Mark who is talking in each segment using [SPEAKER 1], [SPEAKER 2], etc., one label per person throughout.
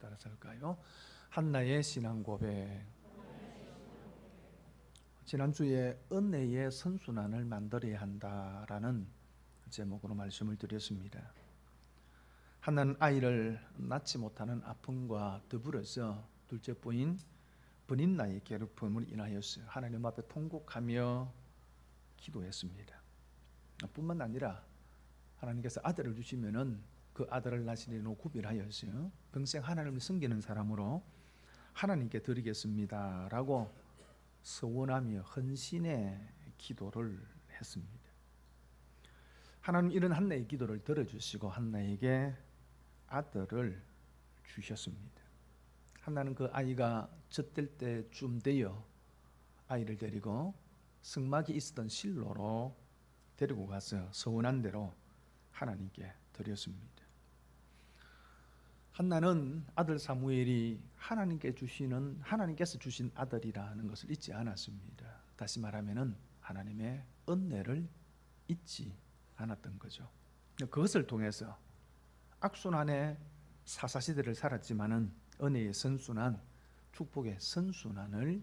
[SPEAKER 1] 따라서 할까요? 한나의 신앙 고백. 지난주에 은혜의 선순환을 만들어야 한다라는 제목으로 말씀을 드렸습니다. 한나는 아이를 낳지 못하는 아픔과 더불어서 둘째 부인 브닌나의 괴롭힘을 인하여서 하나님 앞에 통곡하며 기도했습니다. 뿐만 아니라 하나님께서 아들을 주시면은 그 아들을 나시리로 구별하여서 평생 하나님을 섬기는 사람으로 하나님께 드리겠습니다라고 서원하며 헌신의 기도를 했습니다. 하나님 이런 한나의 기도를 들어주시고 한나에게 아들을 주셨습니다. 한나는 그 아이가 젖될 때쯤 되어 아이를 데리고 성막이 있었던 실로로 데리고 가서 서원한 대로 하나님께 드렸습니다. 한나는 아들 사무엘이 하나님께서 주신 아들이라는 것을 잊지 않았습니다. 다시 말하면은 하나님의 은혜를 잊지 않았던 거죠. 그것을 통해서 악순환의 사사시대를 살았지만은 은혜의 선순환, 축복의 선순환을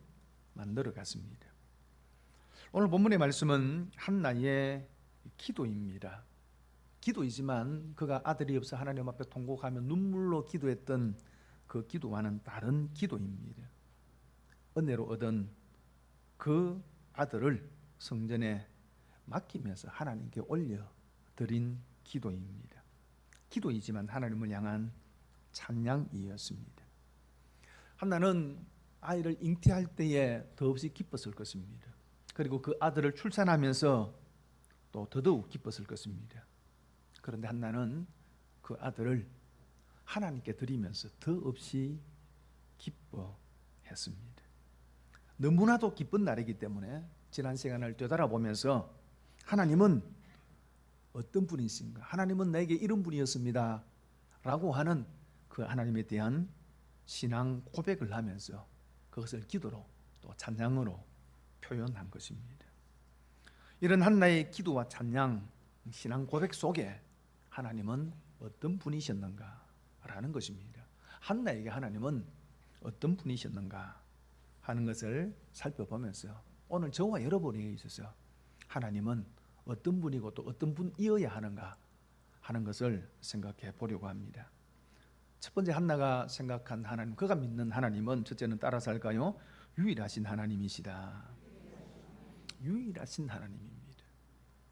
[SPEAKER 1] 만들어 갔습니다. 오늘 본문의 말씀은 한나의 기도입니다. 기도이지만 그가 아들이 없어 하나님 앞에 통곡하며 눈물로 기도했던 그 기도와는 다른 기도입니다. 은혜로 얻은 그 아들을 성전에 맡기면서 하나님께 올려드린 기도입니다. 기도이지만 하나님을 향한 찬양이었습니다. 한나는 아이를 잉태할 때에 더없이 기뻤을 것입니다. 그리고 그 아들을 출산하면서 또 더더욱 기뻤을 것입니다. 그런데 한나는 그 아들을 하나님께 드리면서 더없이 기뻐했습니다. 너무나도 기쁜 날이기 때문에 지난 시간을 되돌아보면서 하나님은 어떤 분이신가? 하나님은 나에게 이런 분이었습니다 라고 하는 그 하나님에 대한 신앙 고백을 하면서 그것을 기도로 또 찬양으로 표현한 것입니다. 이런 한나의 기도와 찬양, 신앙 고백 속에 하나님은 어떤 분이셨는가 라는 것입니다. 한나에게 하나님은 어떤 분이셨는가 하는 것을 살펴보면서 오늘 저와 여러분에게 있어서 하나님은 어떤 분이고 또 어떤 분이어야 하는가 하는 것을 생각해 보려고 합니다. 첫 번째 한나가 생각한 하나님, 그가 믿는 하나님은 첫째는 따라서 할까요? 유일하신 하나님이시다. 유일하신 하나님입니다.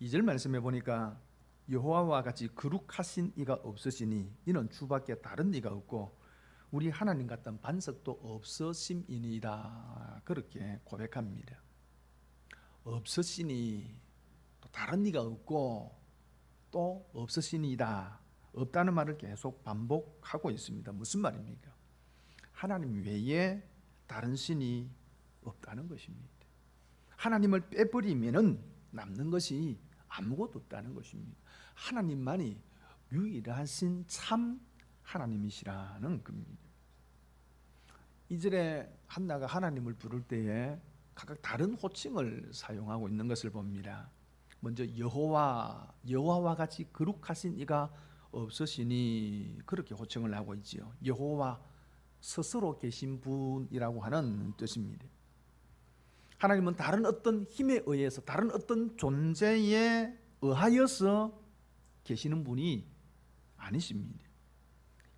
[SPEAKER 1] 2절 말씀해 보니까 여호와와 같이 거룩하신 이가 없으시니 이는 주밖에 다른 이가 없고 우리 하나님 같은 반석도 없으심이니이다. 그렇게 고백합니다. 없으시니 또 다른 이가 없고 또 없으시니이다. 없다는 말을 계속 반복하고 있습니다. 무슨 말입니까? 하나님 외에 다른 신이 없다는 것입니다. 하나님을 빼버리면은 남는 것이 아무것도 없다는 것입니다. 하나님만이 유일하신 참 하나님이시라는 겁니다. 2절에 한나가 하나님을 부를 때에 각각 다른 호칭을 사용하고 있는 것을 봅니다. 먼저 여호와와 같이 거룩하신 이가 없으시니 그렇게 호칭을 하고 있지요. 여호와 스스로 계신 분이라고 하는 뜻입니다. 하나님은 다른 어떤 힘에 의해서 다른 어떤 존재에 의하여서 계시는 분이 아니십니다.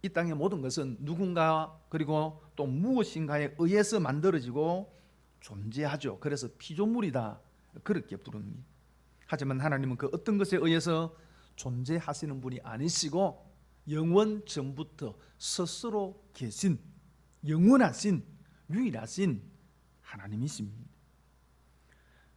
[SPEAKER 1] 이 땅의 모든 것은 누군가 그리고 또 무엇인가에 의해서 만들어지고 존재하죠. 그래서 피조물이다 그렇게 부릅니다. 하지만 하나님은 그 어떤 것에 의해서 존재하시는 분이 아니시고 영원 전부터 스스로 계신 영원하신 유일하신 하나님이십니다.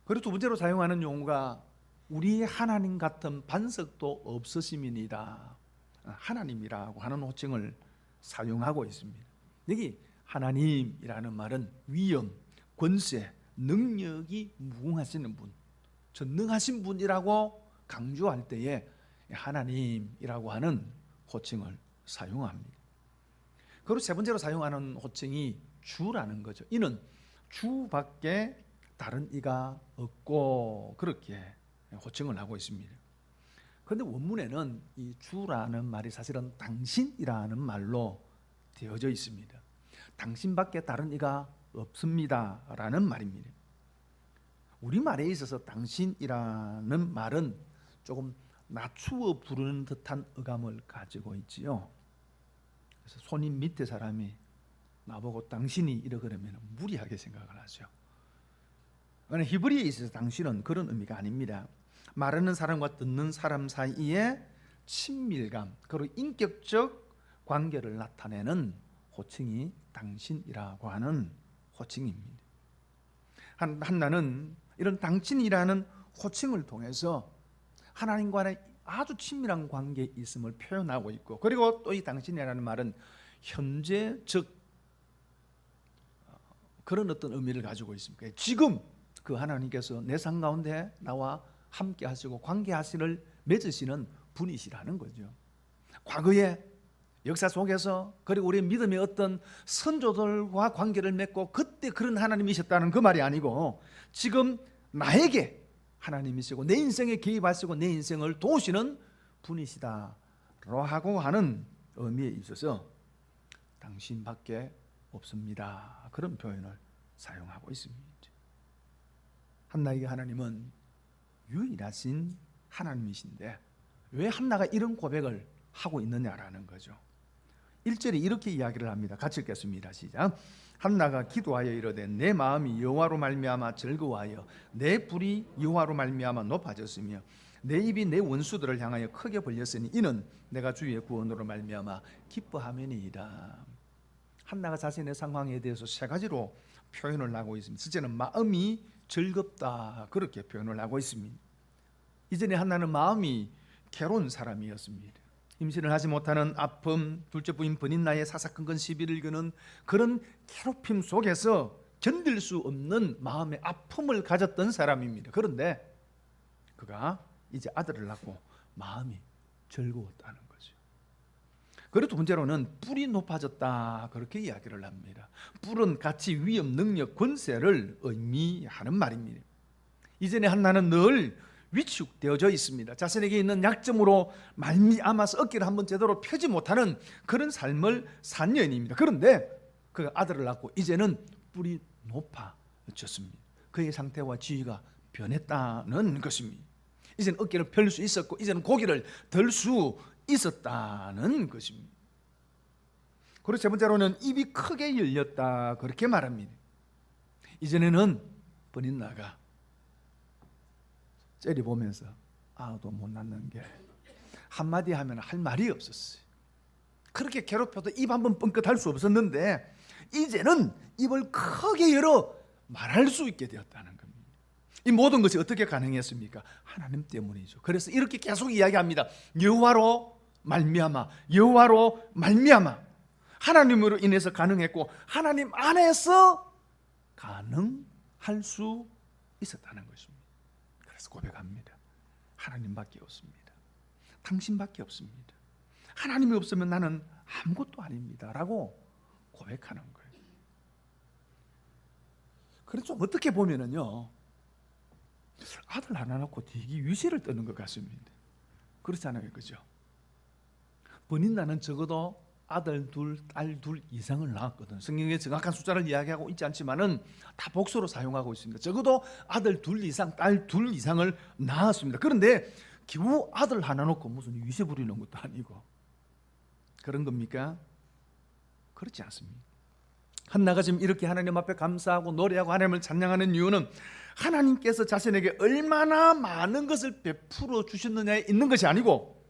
[SPEAKER 1] 그리고 두 번째로 사용하는 용어가 우리의 하나님 같은 반석도 없으심이니이다. 하나님이라고 하는 호칭을 사용하고 있습니다. 여기 하나님이라는 말은 위엄, 권세, 능력이 무궁하시는 분, 전능하신 분이라고 강조할 때에 하나님이라고 하는 호칭을 사용합니다. 그리고 세 번째로 사용하는 호칭이 주라는 거죠. 이는 주밖에 다른 이가 없고 그렇게 호칭을 하고 있습니다. 그런데 원문에는 이 주라는 말이 사실은 당신이라는 말로 되어져 있습니다. 당신밖에 다른 이가 없습니다 라는 말입니다. 우리말에 있어서 당신이라는 말은 조금 낮추어 부르는 듯한 어감을 가지고 있지요. 그래서 손님 밑에 사람이 나보고 당신이 이러 그러면 무리하게 생각을 하죠. 그러나 히브리어에 있어서 당신은 그런 의미가 아닙니다. 말하는 사람과 듣는 사람 사이에 친밀감, 그리고 인격적 관계를 나타내는 호칭이 당신이라고 하는 호칭입니다. 한나는 이런 당신이라는 호칭을 통해서 하나님과의 아주 친밀한 관계에 있음을 표현하고 있고, 그리고 또 이 당신이라는 말은 현재적 그런 어떤 의미를 가지고 있습니다. 지금 그 하나님께서 내 삶 가운데 나와 함께 하시고 관계하시를 맺으시는 분이시라는 거죠. 과거에 역사 속에서, 그리고 우리의 믿음의 어떤 선조들과 관계를 맺고 그때 그런 하나님이셨다는 그 말이 아니고, 지금 나에게 하나님이시고 내 인생에 개입하시고 내 인생을 도우시는 분이시다라고 하고 하는 의미에 있어서 당신밖에 없습니다, 그런 표현을 사용하고 있습니다. 한나에게 하나님은 유일하신 하나님이신데 왜 한나가 이런 고백을 하고 있느냐라는 거죠. 1절에 이렇게 이야기를 합니다. 같이 읽겠습니다. 시작. 한나가 기도하여 이르되 내 마음이 여호와로 말미암아 즐거워하여 내 불이 여호와로 말미암아 높아졌으며 내 입이 내 원수들을 향하여 크게 벌렸으니 이는 내가 주의 구원으로 말미암아 기뻐함이니이다. 한나가 자신의 상황에 대해서 세 가지로 표현을 하고 있습니다. 첫째는 마음이 즐겁다, 그렇게 표현을 하고 있습니다. 이전에 한나는 마음이 괴로운 사람이었습니다. 임신을 하지 못하는 아픔, 둘째 부인 버닌나의 사사건건 시비를 거는 그런 괴롭힘 속에서 견딜 수 없는 마음의 아픔을 가졌던 사람입니다. 그런데 그가 이제 아들을 낳고 마음이 즐거웠다는 거죠. 그리고 두 번째로는 뿔이 높아졌다, 그렇게 이야기를 합니다. 뿔은 가치, 위험, 능력, 권세를 의미하는 말입니다. 이전에 한나는 늘 위축되어져 있습니다. 자신에게 있는 약점으로 말미암아서 어깨를 한번 제대로 펴지 못하는 그런 삶을 산 여인입니다. 그런데 그 아들을 낳고 이제는 뿔이 높아졌습니다. 그의 상태와 지위가 변했다는 것입니다. 이제는 어깨를 펼 수 있었고 이제는 고기를 들 수 있었다는 것입니다. 그리고 세 번째로는 입이 크게 열렸다, 그렇게 말합니다. 이전에는 버닌나가 째려보면서 아도 못 낳는 게 한마디 하면 할 말이 없었어요. 그렇게 괴롭혀도 입 한번 뻥끗할 수 없었는데 이제는 입을 크게 열어 말할 수 있게 되었다는 겁니다. 이 모든 것이 어떻게 가능했습니까? 하나님 때문이죠. 그래서 이렇게 계속 이야기합니다. 여호와로 말미암아, 여호와로 말미암아. 하나님으로 인해서 가능했고 하나님 안에서 가능할 수 있었다는 것입니다. 그래서 고백합니다. 하나님밖에 없습니다. 당신밖에 없습니다. 하나님이 없으면 나는 아무것도 아닙니다 라고 고백하는 거예요. 그래서 좀 어떻게 보면은요, 아들 하나 낳고 되게 위세를 떠는 것 같습니다. 그렇잖아요, 그죠? 버닌나는 적어도 아들 둘, 딸 둘 이상을 낳았거든. 성경에 정확한 숫자를 이야기하고 있지 않지만은 다 복수로 사용하고 있습니다. 적어도 아들 둘 이상, 딸 둘 이상을 낳았습니다. 그런데 겨우 아들 하나 놓고 무슨 위세 부리는 것도 아니고 그런 겁니까? 그렇지 않습니다. 한나가 지금 이렇게 하나님 앞에 감사하고 노래하고 하나님을 찬양하는 이유는 하나님께서 자신에게 얼마나 많은 것을 베풀어 주셨느냐에 있는 것이 아니고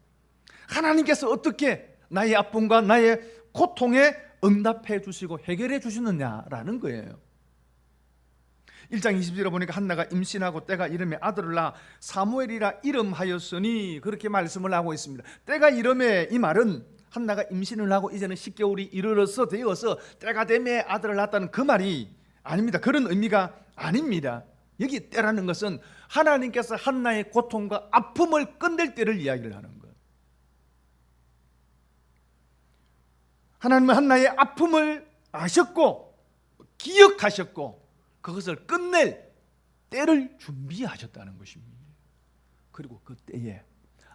[SPEAKER 1] 하나님께서 어떻게 나의 아픔과 나의 고통에 응답해 주시고 해결해 주시느냐라는 거예요. 1장 20절에 보니까 한나가 임신하고 때가 이름에 아들을 낳아 사무엘이라 이름하였으니 그렇게 말씀을 하고 있습니다. 때가 이름에, 이 말은 한나가 임신을 하고 이제는 10개월이 이르러서 되어서 때가 되매 아들을 낳았다는 그 말이 아닙니다. 그런 의미가 아닙니다. 여기 때라는 것은 하나님께서 한나의 고통과 아픔을 끝낼 때를 이야기를 하는 거예요. 하나님은 한나의 아픔을 아셨고 기억하셨고 그것을 끝낼 때를 준비하셨다는 것입니다. 그리고 그 때에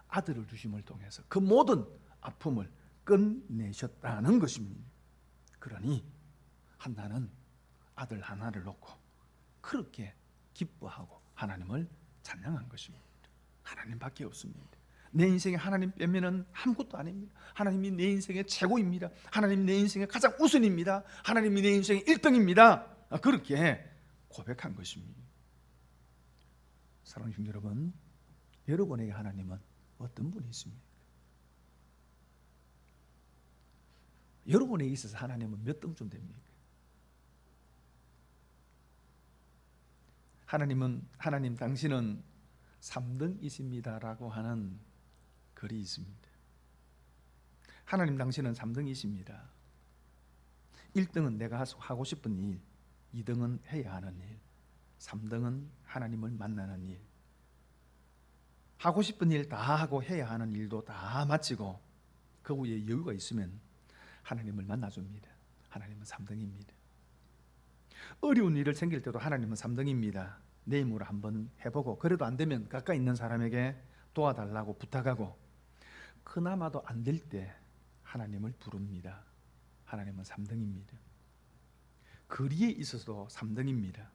[SPEAKER 1] 아들을 주심을 통해서 그 모든 아픔을 끝내셨다는 것입니다. 그러니 한나는 아들 하나를 놓고 그렇게 기뻐하고 하나님을 찬양한 것입니다. 하나님밖에 없습니다. 내 인생에 하나님 빼면은 아무것도 아닙니다. 하나님이 내 인생의 최고입니다. 하나님이 내 인생의 가장 우선입니다. 하나님이 내 인생의 1등입니다. 그렇게 고백한 것입니다. 사랑하는 형제 여러분, 여러분에게 하나님은 어떤 분이 있습니까? 여러분에게 있어서 하나님은 몇 등쯤 됩니까? 하나님 당신은 3등이십니다라고 하는 글이 있습니다. 하나님 당신은 3등이십니다. 1등은 내가 하고 싶은 일, 2등은 해야 하는 일, 3등은 하나님을 만나는 일. 하고 싶은 일 다 하고 해야 하는 일도 다 마치고 그 후에 여유가 있으면 하나님을 만나줍니다. 하나님은 3등입니다. 어려운 일을 생길 때도 하나님은 3등입니다. 내 힘으로 한번 해보고 그래도 안 되면 가까이 있는 사람에게 도와달라고 부탁하고 그나마도 안 될 때 하나님을 부릅니다. 하나님은 3등입니다. 거리에 있어서도 3등입니다.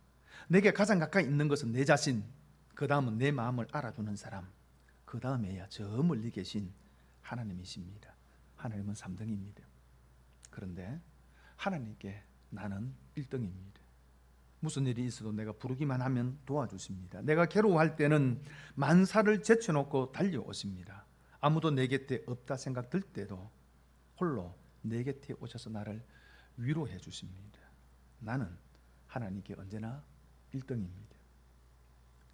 [SPEAKER 1] 내게 가장 가까이 있는 것은 내 자신, 그 다음은 내 마음을 알아주는 사람, 그 다음에야 저 멀리 계신 하나님이십니다. 하나님은 3등입니다. 그런데 하나님께 나는 1등입니다. 무슨 일이 있어도 내가 부르기만 하면 도와주십니다. 내가 괴로워할 때는 만사를 제쳐놓고 달려오십니다. 아무도 내 곁에 없다 생각 들 때도 홀로 내 곁에 오셔서 나를 위로해 주십니다. 나는 하나님께 언제나 1등입니다.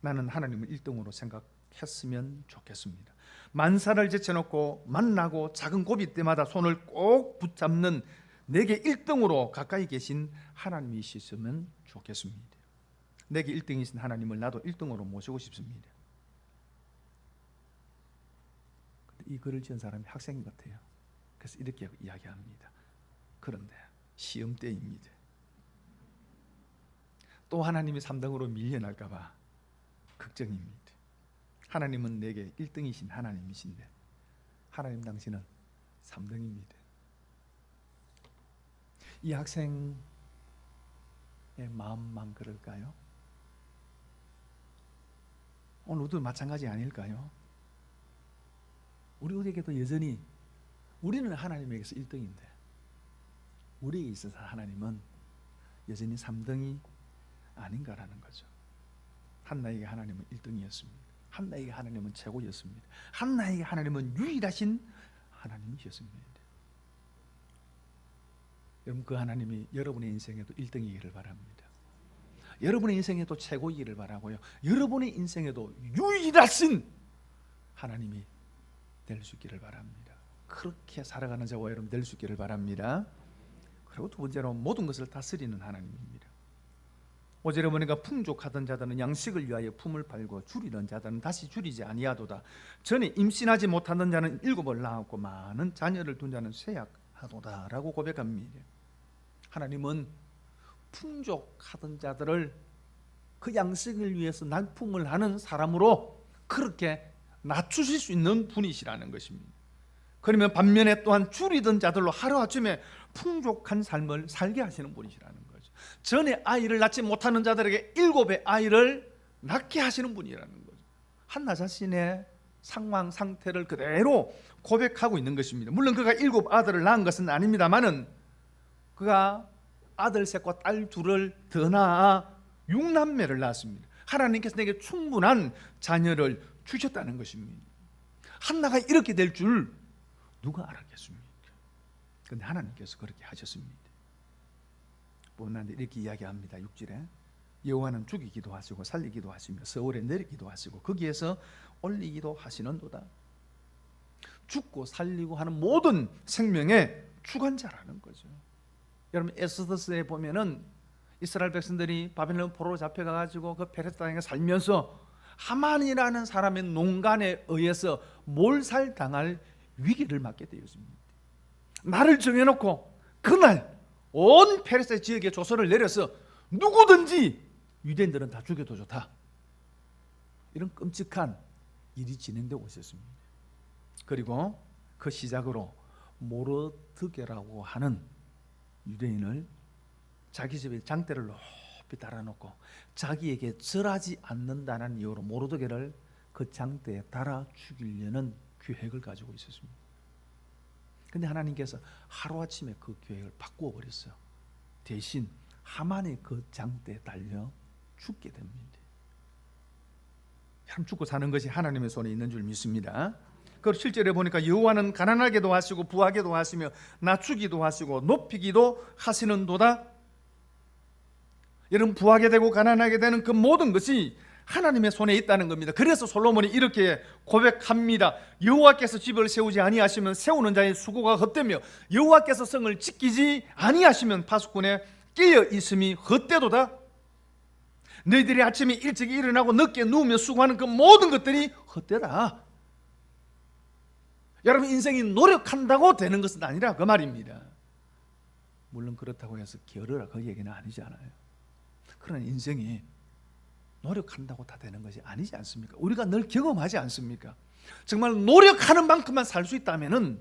[SPEAKER 1] 나는 하나님을 1등으로 생각했으면 좋겠습니다. 만사를 제쳐놓고 만나고 작은 고비 때마다 손을 꼭 붙잡는 내게 1등으로 가까이 계신 하나님이셨으면 좋겠습니다. 내게 1등이신 하나님을 나도 1등으로 모시고 싶습니다. 이 글을 지은 사람이 학생 같아요. 그래서 이렇게 이야기합니다. 그런데 시험 때입니다. 또 하나님이 3등으로 밀려날까 봐 걱정입니다. 하나님은 내게 1등이신 하나님이신데 하나님 당신은 3등입니다. 이 학생의 마음만 그럴까요? 오늘도 마찬가지 아닐까요? 우리에게도 여전히 우리는 하나님에게서 1등인데 우리에게 있어서 하나님은 여전히 3등이 아닌가라는 거죠. 한나에게 하나님은 1등이었습니다. 한나에게 하나님은 최고였습니다. 한나에게 하나님은 유일하신 하나님이셨습니다. 여러분, 그 하나님이 여러분의 인생에도 1등이기를 바랍니다. 여러분의 인생에도 최고이기를 바라고요. 여러분의 인생에도 유일하신 하나님이 될 수 있기를 바랍니다. 그렇게 살아가는 저와 여러분 될 수 있기를 바랍니다. 그리고 두 번째로 모든 것을 다스리는 하나님입니다. 5절에 보니까 풍족하던 자들은 양식을 위하여 품을 팔고 줄이던 자들은 다시 줄이지 아니하도다. 전에 임신하지 못하던 자는 7을 낳았고 많은 자녀를 둔 자는 쇠약하도다 라고 고백합니다. 하나님은 풍족하던 자들을 그 양식을 위해서 날품을 하는 사람으로 그렇게 낮추실 수 있는 분이시라는 것입니다. 그러면 반면에 또한 줄이던 자들로 하루아침에 풍족한 삶을 살게 하시는 분이시라는 거죠. 전에 아이를 낳지 못하는 자들에게 7의 아이를 낳게 하시는 분이라는 거죠. 한나 자신의 상황 상태를 그대로 고백하고 있는 것입니다. 물론 그가 7 아들을 낳은 것은 아닙니다만은 그가 아들 셋과 딸 둘을 더 낳아 6남매를 낳았습니다. 하나님께서 내게 충분한 자녀를 주셨다는 것입니다. 한나가 이렇게 될 줄 누가 알았겠습니까? 그런데 하나님께서 그렇게 하셨습니다. 본문에 이렇게 이야기합니다. 6절에 여호와는 죽이기도 하시고 살리기도 하시며 서울에 내리기도 하시고 거기에서 올리기도 하시는도다. 죽고 살리고 하는 모든 생명의 주관자라는 거죠. 여러분 에스더스에 보면은 이스라엘 백성들이 바벨론 포로로 잡혀가 가지고 그 페레스 땅에 살면서 하만이라는 사람의 농간에 의해서 몰살당할 위기를 맞게 되었습니다. 날을 정해놓고 그날 온 페레스 지역에 조서를 내려서 누구든지 유대인들은 다 죽여도 좋다. 이런 끔찍한 일이 진행되고 있었습니다. 그리고 그 시작으로 모르드게라고 하는 유대인을 자기 집에 장대를 높이 달아놓고 자기에게 절하지 않는다는 이유로 모르드게를 그 장대에 달아 죽이려는 계획을 가지고 있었습니다. 근데 하나님께서 하루아침에 그 계획을 바꾸어 버렸어요. 대신 하만의 그 장대에 달려 죽게 됩니다. 참 죽고 사는 것이 하나님의 손에 있는 줄 믿습니다. 그 7절에 보니까 여호와는 가난하게도 하시고 부하게도 하시며 낮추기도 하시고 높이기도 하시는도다. 여러분, 부하게 되고 가난하게 되는 그 모든 것이 하나님의 손에 있다는 겁니다. 그래서 솔로몬이 이렇게 고백합니다. 여호와께서 집을 세우지 아니하시면 세우는 자의 수고가 헛되며 여호와께서 성을 지키지 아니하시면 파수꾼의 깨어 있음이 헛되도다. 너희들이 아침에 일찍 일어나고 늦게 누우며 수고하는 그 모든 것들이 헛되다. 여러분, 인생이 노력한다고 되는 것은 아니라 그 말입니다. 물론 그렇다고 해서 게으르라 그 얘기는 아니지 않아요. 그러나 인생이 노력한다고 다 되는 것이 아니지 않습니까? 우리가 늘 경험하지 않습니까? 정말 노력하는 만큼만 살 수 있다면은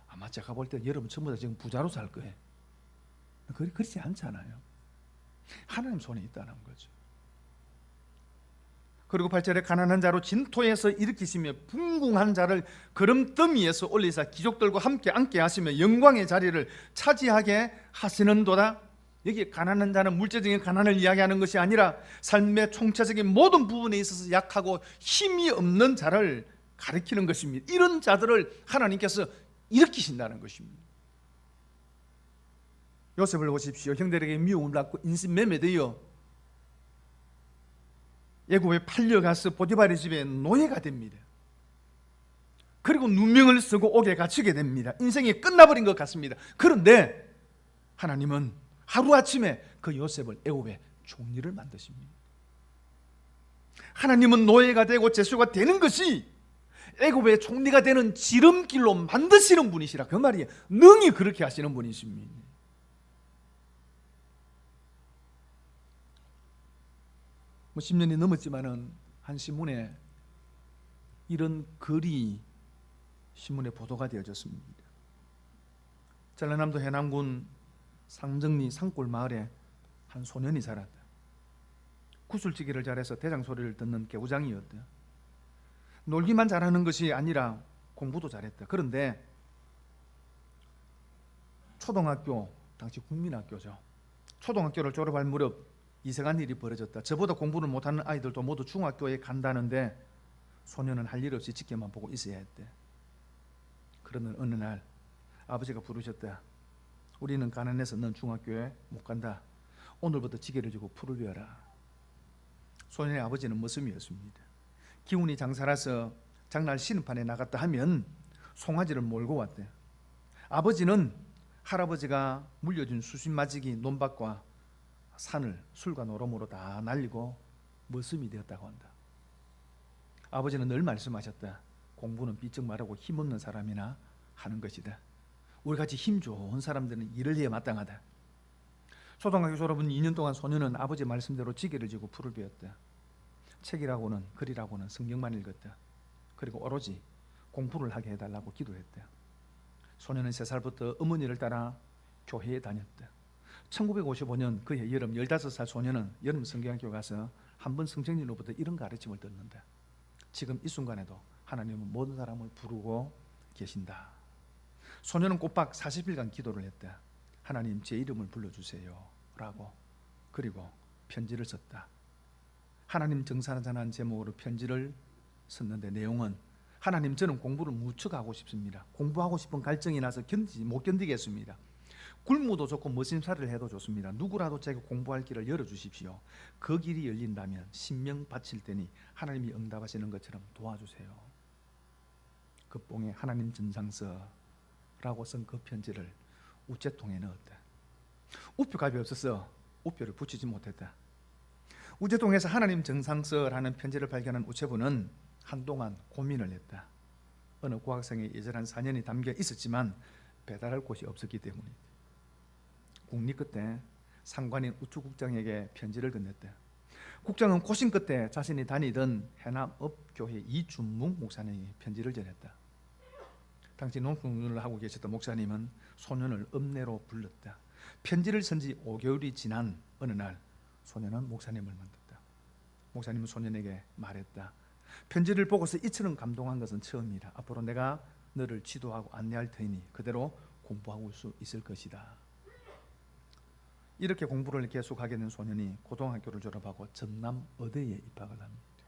[SPEAKER 1] 아마 제가 볼 때 여러분 전부 다 지금 부자로 살 거예요. 그렇지 않잖아요. 하나님 손에 있다는 거죠. 그리고 8절에 가난한 자로 진토에서 일으키시며 붕궁한 자를 거름더미에서 올리사 귀족들과 함께 앉게 하시며 영광의 자리를 차지하게 하시는도다. 여기 가난한 자는 물질적인 가난을 이야기하는 것이 아니라 삶의 총체적인 모든 부분에 있어서 약하고 힘이 없는 자를 가리키는 것입니다. 이런 자들을 하나님께서 일으키신다는 것입니다. 요셉을 보십시오. 형들에게 미움을 받고 인신매매되어 애굽에 팔려가서 보디발의 집에 노예가 됩니다. 그리고 누명을 쓰고 옥에 갇히게 됩니다. 인생이 끝나버린 것 같습니다. 그런데 하나님은 하루아침에 그 요셉을 애굽의 총리를 만드십니다. 하나님은 노예가 되고 제수가 되는 것이 애굽의 총리가 되는 지름길로 만드시는 분이시라 그 말이에요. 능히 그렇게 하시는 분이십니다. 뭐 10년이 넘었지만은 한 신문에 이런 글이 신문에 보도가 되어졌습니다. 전라남도 해남군 상정리 산골 마을에 한 소년이 살았다. 구슬치기를 잘해서 대장 소리를 듣는 개구장이었다. 놀기만 잘하는 것이 아니라 공부도 잘했다. 그런데 초등학교, 당시 국민학교죠. 초등학교를 졸업할 무렵 이상한 일이 벌어졌다. 저보다 공부를 못하는 아이들도 모두 중학교에 간다는데 소년은 할 일 없이 지켜만 보고 있어야 했대. 그러는 어느 날 아버지가 부르셨다. 우리는 가난해서 넌 중학교에 못 간다. 오늘부터 지게를 지고 풀을 베어라. 소년의 아버지는 머슴이었습니다. 기운이 장사라서 장날 신판에 나갔다 하면 송아지를 몰고 왔대. 아버지는 할아버지가 물려준 수신마지기 논밭과 산을 술과 노름으로 다 날리고 머슴이 되었다고 한다. 아버지는 늘 말씀하셨다. 공부는 삐쩍 말하고 힘없는 사람이나 하는 것이다. 우리같이 힘 좋은 사람들은 일을 해야 마땅하다. 초등학교 졸업은 2년 동안 소년은 아버지 말씀대로 지게를 지고 풀을 베었다. 책이라고는 글이라고는 성경만 읽었다. 그리고 오로지 공부를 하게 해달라고 기도했다. 소년은 3살부터 어머니를 따라 교회에 다녔다. 1955년 그해 여름 15살 소년은 여름 성경학교 가서 한 번 성령님으로부터 이런 가르침을 듣는다. 지금 이 순간에도 하나님은 모든 사람을 부르고 계신다. 소년은 꼬박 40일간 기도를 했다. 하나님, 제 이름을 불러주세요 라고. 그리고 편지를 썼다. 하나님 정산하자는 제목으로 편지를 썼는데 내용은 하나님, 저는 공부를 무척 하고 싶습니다. 공부하고 싶은 갈증이 나서 못 견디겠습니다. 굶어도 좋고 머슴살이를 해도 좋습니다. 누구라도 제가 공부할 길을 열어주십시오. 그 길이 열린다면 신명 바칠 테니 하나님이 응답하시는 것처럼 도와주세요. 그 뽕에 하나님 전상서라고 쓴 그 편지를 우체통에 넣었다. 우표값이 없어서 우표를 붙이지 못했다. 우체통에서 하나님 정상서라는 편지를 발견한 우체부는 한동안 고민을 했다. 어느 고학생의 예절한 사연이 담겨 있었지만 배달할 곳이 없었기 때문이다. 국리 끝에 상관인 우체국장에게 편지를 건넸다. 국장은 고심 끝에 자신이 다니던 해남읍교회 이준묵 목사님에게 편지를 전했다. 당시 농수를 하고 계셨던 목사님은 소년을 읍내로 불렀다. 편지를 쓴 지 5개월이 지난 어느 날 소년은 목사님을 만났다. 목사님은 소년에게 말했다. 편지를 보고서 이처럼 감동한 것은 처음이다. 앞으로 내가 너를 지도하고 안내할 테니 그대로 공부하고 수 있을 것이다. 이렇게 공부를 계속하게 된 소년이 고등학교를 졸업하고 전남 의대에 입학을 합니다.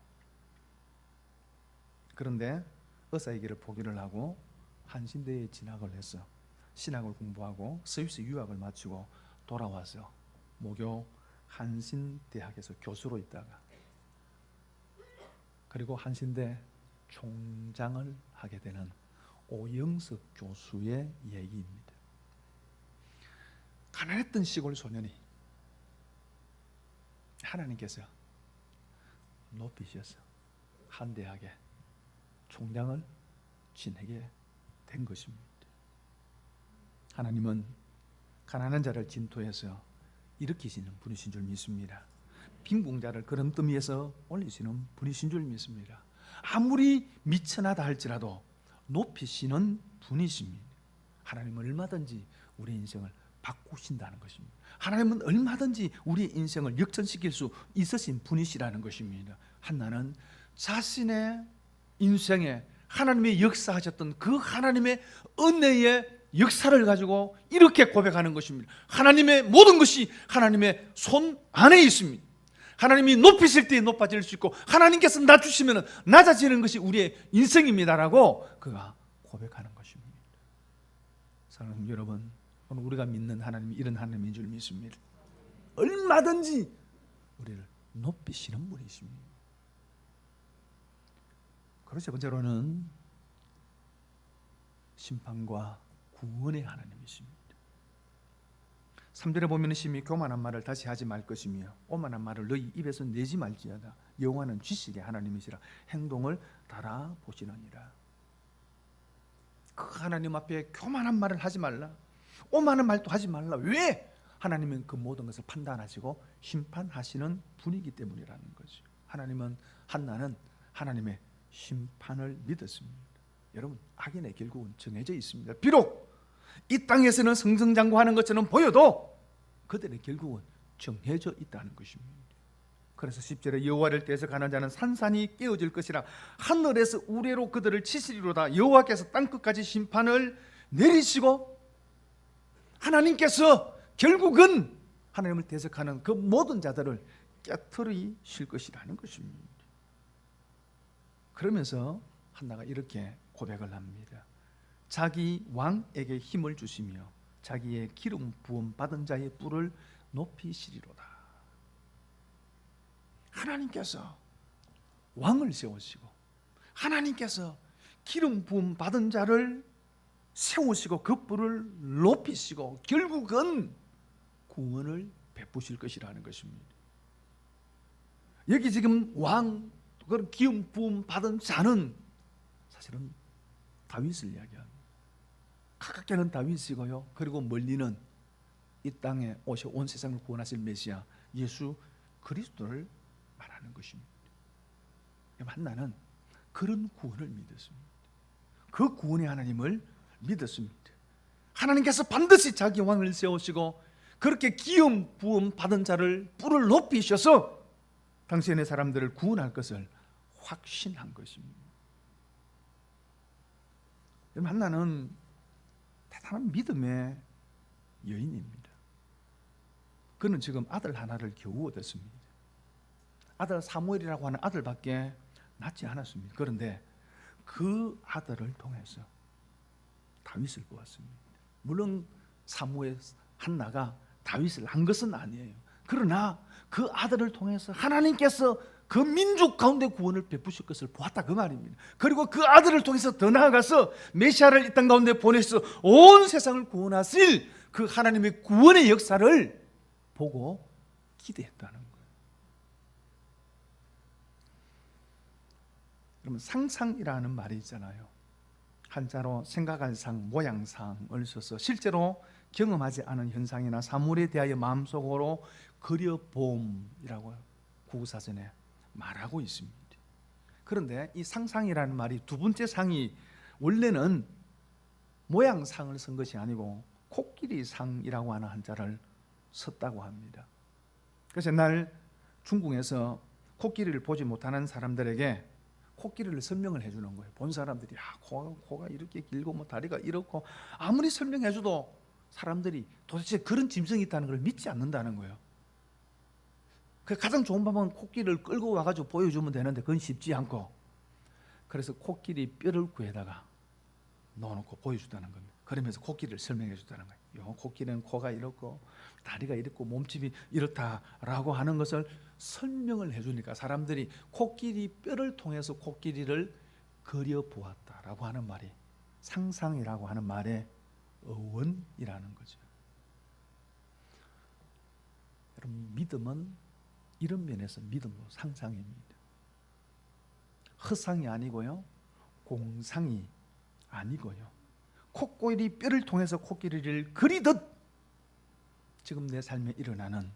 [SPEAKER 1] 그런데 의사의 길을 포기를 하고 한신대에 진학을 해서 신학을 공부하고 스위스 유학을 마치고 돌아와서 모교 한신대학에서 교수로 있다가 그리고 한신대 총장을 하게 되는 오영석 교수의 얘기입니다. 가난했던 시골 소년이 하나님께서 높이셔서 한 대학의 총장을 지내게 된 것입니다. 하나님은 가난한 자를 진토해서 일으키시는 분이신 줄 믿습니다. 빈궁자를 걸음더미에서 올리시는 분이신 줄 믿습니다. 아무리 미천하다 할지라도 높이시는 분이십니다. 하나님은 얼마든지 우리 인생을 바꾸신다는 것입니다. 하나님은 얼마든지 우리의 인생을 역전시킬 수 있으신 분이시라는 것입니다. 한나는 자신의 인생에 하나님의 역사하셨던 그 하나님의 은혜의 역사를 가지고 이렇게 고백하는 것입니다. 하나님의 모든 것이 하나님의 손 안에 있습니다. 하나님이 높이실 때 높아질 수 있고 하나님께서 낮추시면 낮아지는 것이 우리의 인생입니다라고 그가 고백하는 것입니다. 사랑하는 여러분, 오늘 우리가 믿는 하나님이 이런 하나님인 줄 믿습니다. 얼마든지 우리를 높이시는 분이십니다. 그리고 세 번째로는 심판과 구원의 하나님이십니다. 3절에 보면 심히 교만한 말을 다시 하지 말 것이며 오만한 말을 너희 입에서 내지 말지어다. 여호와는 지식의 하나님이시라 행동을 달아보시느니라. 그 하나님 앞에 교만한 말을 하지 말라, 오만한 말도 하지 말라. 왜? 하나님은 그 모든 것을 판단하시고 심판하시는 분이기 때문이라는 거죠. 하나님은 한나는 하나님의 심판을 믿었습니다. 여러분, 악인의 결국은 정해져 있습니다. 비록 이 땅에서는 승승장구하는 것처럼 보여도 그들의 결국은 정해져 있다는 것입니다. 그래서 10절에 여호와를 대적하는 자는 산산이 깨어질 것이라 하늘에서 우레로 그들을 치시리로다. 여호와께서 땅끝까지 심판을 내리시고 하나님께서 결국은 하나님을 대적하는 그 모든 자들을 깨트리실 것이라는 것입니다. 그러면서 한나가 이렇게 고백을 합니다. 자기 왕에게 힘을 주시며 자기의 기름 부음 받은 자의 뿔을 높이시리로다. 하나님께서 왕을 세우시고 하나님께서 기름 부음 받은 자를 세우시고 그 뿔을 높이시고 결국은 구원을 베푸실 것이라는 것입니다. 여기 지금 왕, 그런 기름 부음 받은 자는 사실은 다윗을 이야기합니다. 가깝게는 다윗이고요. 그리고 멀리는 이 땅에 오셔 온 세상을 구원하실 메시아 예수 그리스도를 말하는 것입니다. 한나는 그런 구원을 믿었습니다. 그 구원의 하나님을 믿었습니다. 하나님께서 반드시 자기 왕을 세우시고 그렇게 기름 부음 받은 자를 뿔을 높이셔서 당신의 사람들을 구원할 것을 확신한 것입니다. 한나는 대단한 믿음의 여인입니다. 그는 지금 아들 하나를 겨우 얻었습니다. 아들 사무엘이라고 하는 아들밖에 낳지 않았습니다. 그런데 그 아들을 통해서 다윗을 보았습니다. 물론 사무엘 한나가 다윗을 낳은 것은 아니에요. 그러나 그 아들을 통해서 하나님께서 그 민족 가운데 구원을 베푸실 것을 보았다 그 말입니다. 그리고 그 아들을 통해서 더 나아가서 메시아를 이 땅 가운데 보내서 온 세상을 구원하실 그 하나님의 구원의 역사를 보고 기대했다는 거예요. 여러분, 상상이라는 말이 있잖아요. 한자로 생각할 상, 모양상을 써서 실제로 경험하지 않은 현상이나 사물에 대하여 마음속으로 그려봄이라고 구구사전에 말하고 있습니다. 그런데 이 상상이라는 말이 두 번째 상이 원래는 모양상을 쓴 것이 아니고 코끼리상이라고 하는 한자를 썼다고 합니다. 그래서 옛날 중국에서 코끼리를 보지 못하는 사람들에게 코끼리를 설명을 해주는 거예요. 본 사람들이 코가 이렇게 길고 뭐 다리가 이렇고 아무리 설명해줘도 사람들이 도대체 그런 짐승이 있다는 걸 믿지 않는다는 거예요. 그 가장 좋은 방법은 코끼리를 끌고 와가지고 보여주면 되는데 그건 쉽지 않고, 그래서 코끼리 뼈를 구해다가 넣어놓고 보여주다는 겁니다. 그러면서 코끼리를 설명해 주다는 거예요. 요 코끼리는 코가 이렇고 다리가 이렇고 몸집이 이렇다라고 하는 것을 설명을 해주니까 사람들이 코끼리 뼈를 통해서 코끼리를 그려보았다라고 하는 말이 상상이라고 하는 말의 어원이라는 거죠. 여러분, 믿음은 이런 면에서 믿음도 상상입니다. 허상이 아니고요, 공상이 아니고요, 코끼리 뼈를 통해서 코끼리를 그리듯 지금 내 삶에 일어나는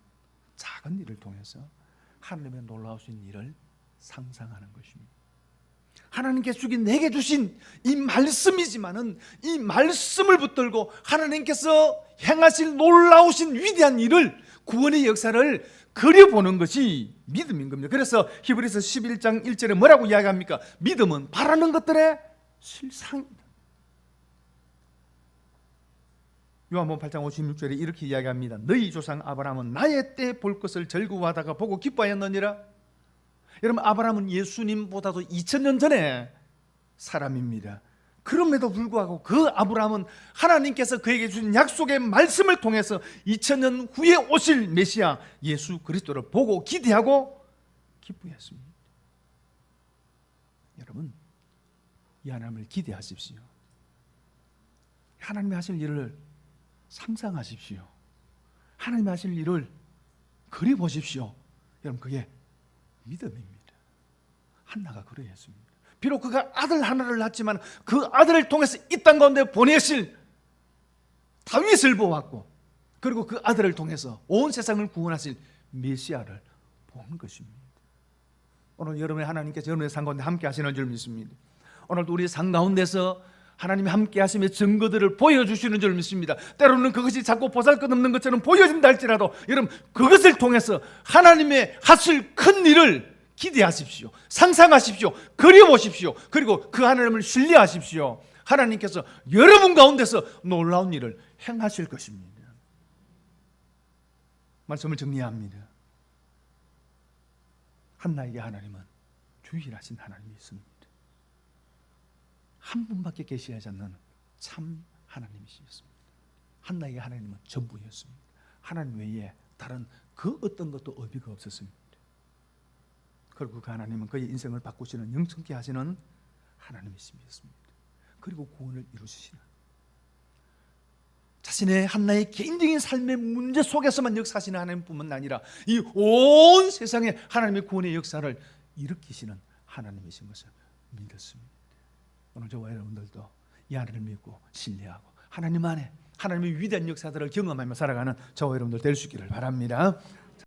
[SPEAKER 1] 작은 일을 통해서 하나님의 놀라우신 일을 상상하는 것입니다. 하나님께서 내게 주신 이 말씀이지만은 이 말씀을 붙들고 하나님께서 행하실 놀라우신 위대한 일을, 구원의 역사를 그려보는 것이 믿음인 겁니다. 그래서 히브리서 11장 1절에 뭐라고 이야기합니까? 믿음은 바라는 것들의 실상입니다. 요한복음 8장 56절에 이렇게 이야기합니다. 너희 조상 아브라함은 나의 때 볼 것을 즐거워하다가 보고 기뻐하였느니라. 여러분, 아브라함은 예수님보다도 2000년 전에 사람입니다. 그럼에도 불구하고 그 아브라함은 하나님께서 그에게 주신 약속의 말씀을 통해서 2000년 후에 오실 메시아 예수 그리스도를 보고 기대하고 기뻐했습니다. 여러분, 이 하나님을 기대하십시오. 하나님이 하실 일을 상상하십시오. 하나님이 하실 일을 그려보십시오. 여러분, 그게 믿음입니다. 한나가 그러했습니다. 비록 그가 아들 하나를 낳았지만 그 아들을 통해서 이 땅 가운데 보내실 다윗을 보았고, 그리고 그 아들을 통해서 온 세상을 구원하실 메시아를 본 것입니다. 오늘 여러분의 하나님께서 여러분의 삶 가운데 함께 하시는 줄 믿습니다. 오늘도 우리 삶 가운데서 하나님이 함께 하시며 증거들을 보여주시는 줄 믿습니다. 때로는 그것이 자꾸 보잘것없는 것처럼 보여진다 할지라도 여러분, 그것을 통해서 하나님의 하실 큰 일을 기대하십시오. 상상하십시오. 그려보십시오. 그리고 그 하나님을 신뢰하십시오. 하나님께서 여러분 가운데서 놀라운 일을 행하실 것입니다. 말씀을 정리합니다. 한나에게 하나님은 유일하신 하나님이 있습니다. 한 분밖에 계시지 않는 참 하나님이셨습니다. 한나에게 하나님은 전부였습니다. 하나님 외에 다른 그 어떤 것도 의미가 없었습니다. 그리고 그 하나님은 그의 인생을 바꾸시는, 영성케 하시는 하나님이셨습니다. 그리고 구원을 이루시는, 자신의 한나의 개인적인 삶의 문제 속에서만 역사하시는 하나님뿐만 아니라 이 온 세상에 하나님의 구원의 역사를 일으키시는 하나님이신 것을 믿었습니다. 오늘 저와 여러분들도 이 하나님을 믿고 신뢰하고 하나님 안에 하나님의 위대한 역사들을 경험하며 살아가는 저와 여러분들 될 수 있기를 바랍니다.